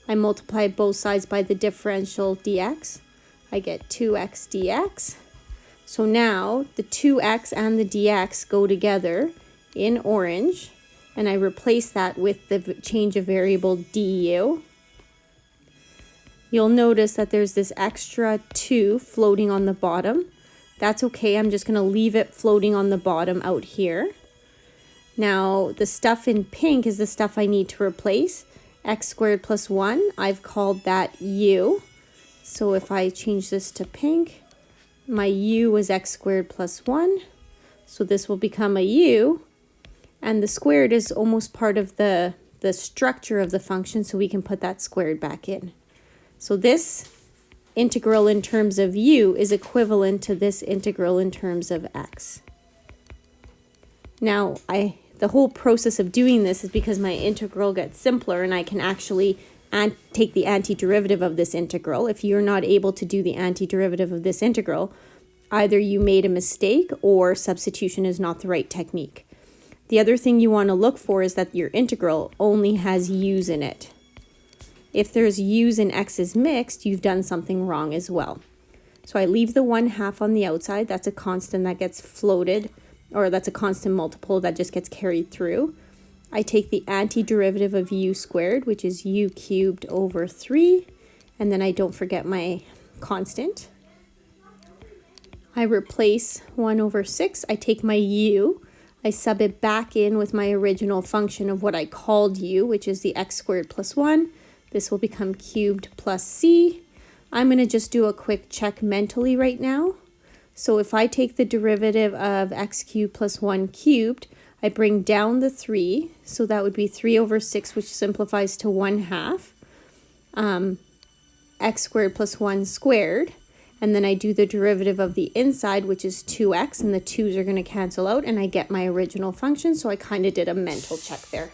I multiply both sides by the differential dx. I get 2x dx. So now the 2x and the dx go together in orange, and I replace that with the change of variable du. You'll notice that there's this extra 2 floating on the bottom. That's okay, I'm just going to leave it floating on the bottom out here. Now the stuff in pink is the stuff I need to replace. X squared plus 1, I've called that u. So if I change this to pink, my u is x squared plus 1. So this will become a u. And the squared is almost part of the structure of the function, so we can put that squared back in. So this integral in terms of u is equivalent to this integral in terms of x. Now, the whole process of doing this is because my integral gets simpler, and I can actually take the antiderivative of this integral. If you're not able to do the antiderivative of this integral, either you made a mistake or substitution is not the right technique. The other thing you want to look for is that your integral only has u's in it. If there's u's and x's mixed, you've done something wrong as well. So I leave the 1/2 on the outside. That's a constant that gets floated, or that's a constant multiple that just gets carried through. I take the antiderivative of u squared, which is u cubed over 3, and then I don't forget my constant. I replace 1 over 6. I take my u, I sub it back in with my original function of what I called u, which is the x squared plus 1. This will become cubed plus c. I'm going to just do a quick check mentally right now. So if I take the derivative of x cubed plus 1 cubed, I bring down the 3, so that would be 3 over 6, which simplifies to 1/2, x squared plus 1 squared, and then I do the derivative of the inside, which is 2x, and the 2's are going to cancel out, and I get my original function, so I kind of did a mental check there.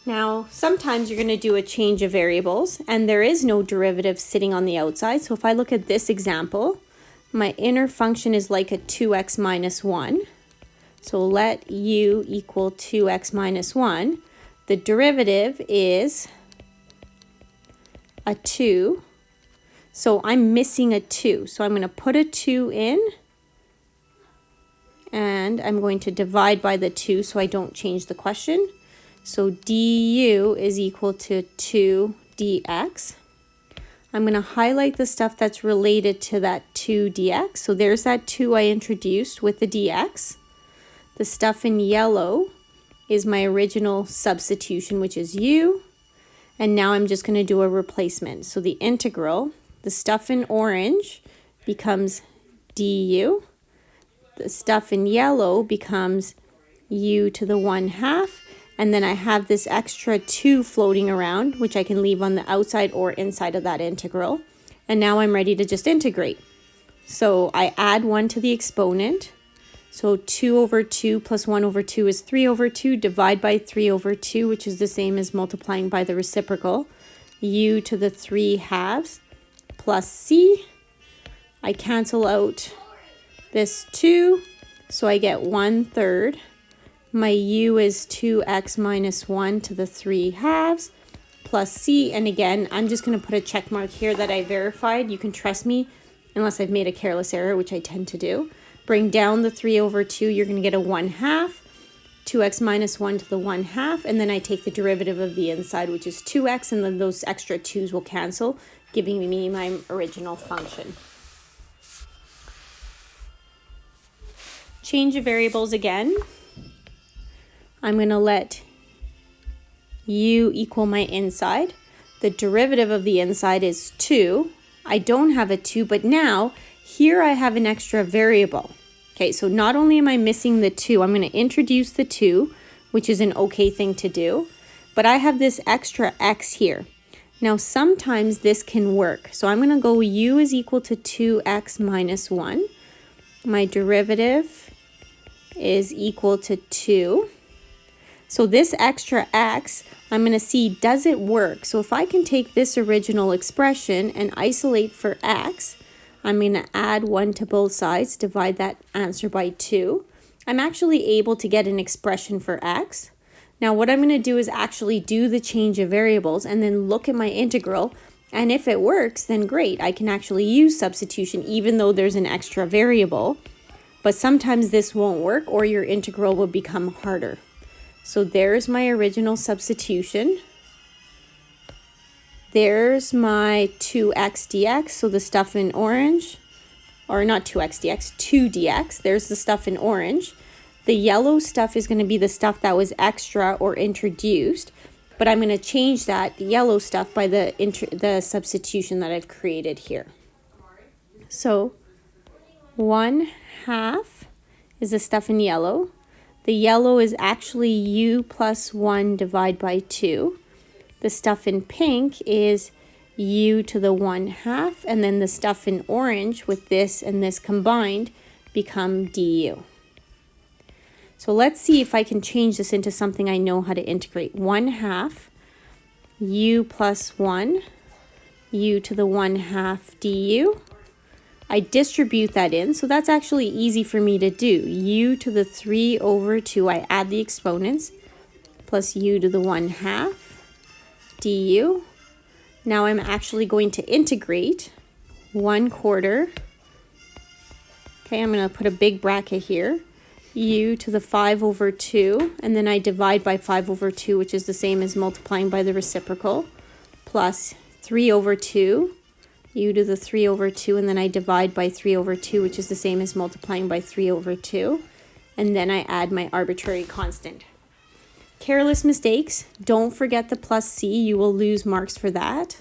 Now, sometimes you're going to do a change of variables, and there is no derivative sitting on the outside. So if I look at this example, my inner function is like a 2x minus 1. So let u equal 2x minus 1. The derivative is a 2. So I'm missing a 2. So I'm going to put a 2 in, and I'm going to divide by the 2 so I don't change the question. So du is equal to 2 dx. I'm going to highlight the stuff that's related to that 2 dx. So there's that 2 I introduced with the dx. The stuff in yellow is my original substitution, which is u. And now I'm just going to do a replacement. So the integral, the stuff in orange becomes du. The stuff in yellow becomes u to the 1/2. And then I have this extra 2 floating around, which I can leave on the outside or inside of that integral. And now I'm ready to just integrate. So I add 1 to the exponent. So 2 over 2 plus 1 over 2 is 3 over 2. Divide by 3 over 2, which is the same as multiplying by the reciprocal. U to the 3/2 plus c. I cancel out this 2, so I get 1/3. My u is 2x minus 1 to the 3/2 plus c. And again, I'm just going to put a check mark here that I verified. You can trust me unless I've made a careless error, which I tend to do. Bring down the 3 over 2, you're going to get a 1/2. 2x minus 1 to the 1/2. And then I take the derivative of the inside, which is 2x, and then those extra 2's will cancel, giving me my original function. Change of variables again. I'm going to let u equal my inside. The derivative of the inside is 2. I don't have a 2, but now here I have an extra variable. Okay, so not only am I missing the 2, I'm going to introduce the 2, which is an okay thing to do, but I have this extra x here. Now sometimes this can work. So I'm going to go u is equal to 2x minus 1. My derivative is equal to 2. So this extra x, I'm going to see, does it work? So if I can take this original expression and isolate for x, I'm going to add 1 to both sides, divide that answer by 2. I'm actually able to get an expression for x. Now what I'm going to do is actually do the change of variables and then look at my integral. And if it works, then great. I can actually use substitution even though there's an extra variable. But sometimes this won't work or your integral will become harder. So there's my original substitution. There's my 2x dx, so the stuff in orange, or not 2x dx, 2dx. There's the stuff in orange. The yellow stuff is going to be the stuff that was extra or introduced, but I'm going to change that yellow stuff by the substitution that I've created here. So 1/2 is the stuff in yellow. The yellow is actually u plus 1 divided by 2. The stuff in pink is u to the 1/2, and then the stuff in orange with this and this combined become du. So let's see if I can change this into something I know how to integrate. 1/2 u plus 1, u to the 1/2 du. I distribute that in, so that's actually easy for me to do. U to the 3/2, I add the exponents, plus u to the 1/2 du. Now I'm actually going to integrate 1/4. Okay, I'm going to put a big bracket here. U to the 5/2, and then I divide by 5/2, which is the same as multiplying by the reciprocal, plus 3/2, u to the 3/2, and then I divide by 3/2, which is the same as multiplying by 3/2, and then I add my arbitrary constant. Careless mistakes, don't forget the plus c, you will lose marks for that.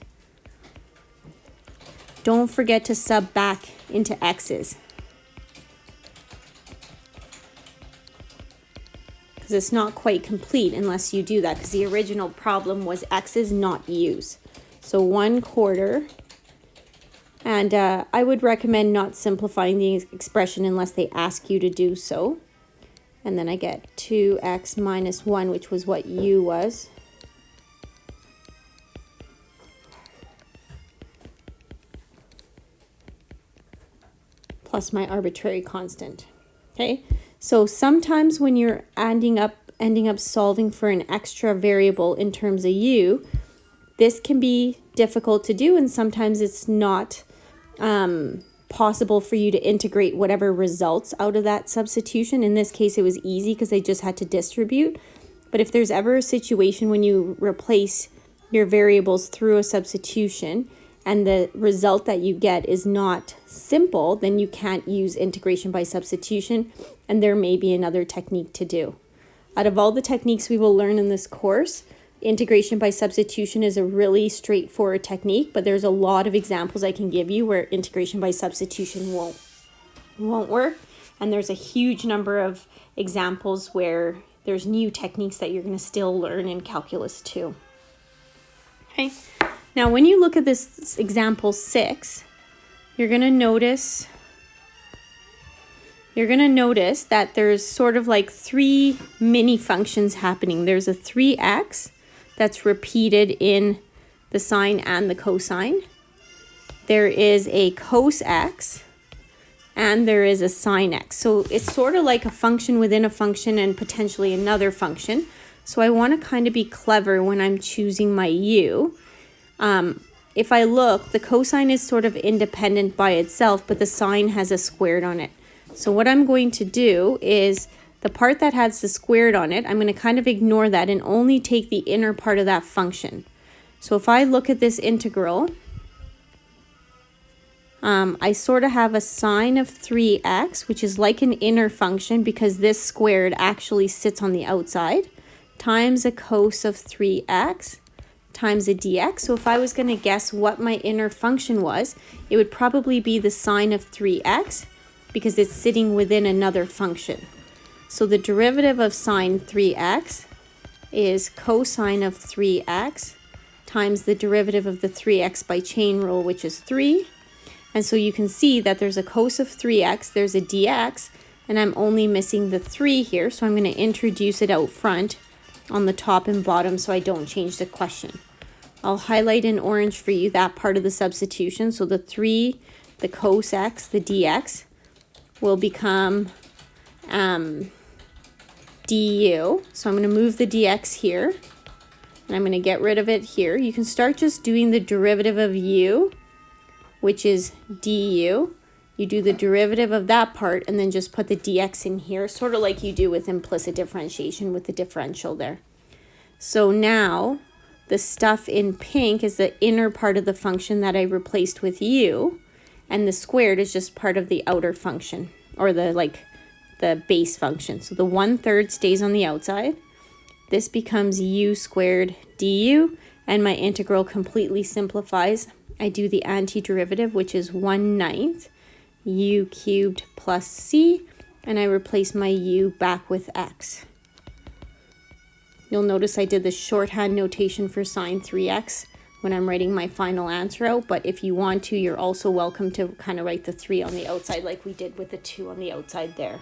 Don't forget to sub back into x's, because it's not quite complete unless you do that, because the original problem was x's, not u's. So 1/4, and I would recommend not simplifying the expression unless they ask you to do so. And then I get 2x minus 1, which was what u was. Plus my arbitrary constant. Okay, so sometimes when you're ending up solving for an extra variable in terms of u, this can be difficult to do, and sometimes it's not possible for you to integrate whatever results out of that substitution. In this case, it was easy because they just had to distribute. But if there's ever a situation when you replace your variables through a substitution and the result that you get is not simple, then you can't use integration by substitution, and there may be another technique to do. Out of all the techniques we will learn in this course, integration by substitution is a really straightforward technique, but there's a lot of examples I can give you where integration by substitution won't work, and there's a huge number of examples where there's new techniques that you're going to still learn in calculus too. Okay, now when you look at this example 6, you're going to notice that there's sort of like 3 mini functions happening. There's a 3x that's repeated in the sine and the cosine. There is a cos x, and there is a sine x. So it's sort of like a function within a function and potentially another function. So I want to kind of be clever when I'm choosing my u. If I look, the cosine is sort of independent by itself, but the sine has a squared on it. So what I'm going to do is the part that has the squared on it, I'm going to kind of ignore that and only take the inner part of that function. So if I look at this integral, I sort of have a sine of 3x, which is like an inner function because this squared actually sits on the outside, times a cos of 3x times a dx. So if I was going to guess what my inner function was, it would probably be the sine of 3x because it's sitting within another function. So the derivative of sine 3x is cosine of 3x times the derivative of the 3x by chain rule, which is 3. And so you can see that there's a cos of 3x, there's a dx, and I'm only missing the 3 here. So I'm going to introduce it out front on the top and bottom so I don't change the question. I'll highlight in orange for you that part of the substitution. So the 3, the cos x, the dx will become du. So I'm going to move the dx here, and I'm going to get rid of it here. You can start just doing the derivative of u, which is du. You do the derivative of that part and then just put the dx in here, sort of like you do with implicit differentiation with the differential there. So now the stuff in pink is the inner part of the function that I replaced with u, and the squared is just part of the outer function, or the base function. So the 1/3 stays on the outside. This becomes u squared du, and my integral completely simplifies. I do the antiderivative, which is 1/9 u cubed plus c, and I replace my u back with x. You'll notice I did the shorthand notation for sine 3x when I'm writing my final answer out, but if you want to, you're also welcome to kind of write the 3 on the outside like we did with the 2 on the outside there.